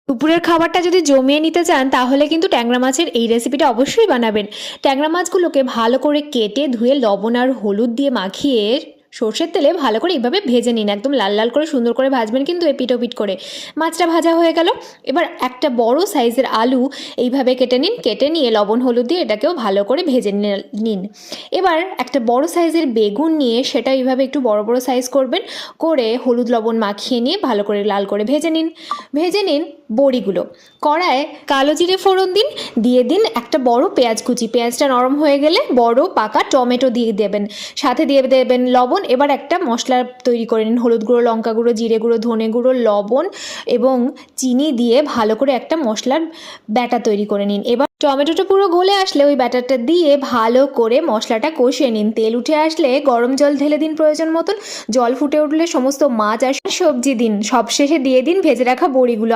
দুপুরের খাবারটা যদি জমিয়ে নিতে চান তাহলে কিন্তু ট্যাংরা মাছের এই রেসিপিটা অবশ্যই বানাবেন। ট্যাংরা মাছগুলোকে ভালো করে কেটে ধুয়ে লবণ আর হলুদ দিয়ে মাখিয়ে সর্ষের তেলে ভালো করে এইভাবে ভেজে নিন, একদম লাল লাল করে সুন্দর করে ভাজবেন কিন্তু এপিট ওপিট করে। মাছটা ভাজা হয়ে গেল। এবার একটা বড় সাইজের আলু এইভাবে কেটে নিন, কেটে নিয়ে লবণ হলুদ দিয়ে এটাকেও ভালো করে ভেজে নিন। এবার একটা বড় সাইজের বেগুন নিয়ে সেটা এইভাবে একটু বড় বড় সাইজ করবেন, করে হলুদ লবণ মাখিয়ে নিয়ে ভালো করে লাল করে ভেজে নিন বড়িগুলো। কড়ায় কালো জিরে ফোড়ন দিন, দিয়ে দিন একটা বড় পেঁয়াজ কুচি। পেঁয়াজটা নরম হয়ে গেলে বড় পাকা টমেটো দিয়ে দেবেন, সাথে দিয়ে দেবেন লবণ। এবার একটা মশলা তৈরি করে নিন, হলুদ গুঁড়ো, লঙ্কা গুঁড়ো, জিরে গুঁড়ো, ধনে গুঁড়ো, লবণ এবং চিনি দিয়ে ভালো করে একটা মশলার ব্যাটার তৈরি করে নিন। এবার টমেটোটা পুরো গলে আসলে ওই ব্যাটারটা দিয়ে ভালো করে মশলাটা কষিয়ে নিন। তেল উঠে আসলে গরম জল ঢেলে দিন প্রয়োজন মতন। জল ফুটে উঠলে সমস্ত মাছ আর সবজি দিন, সবশেষে দিয়ে দিন ভেজে রাখা বড়িগুলো।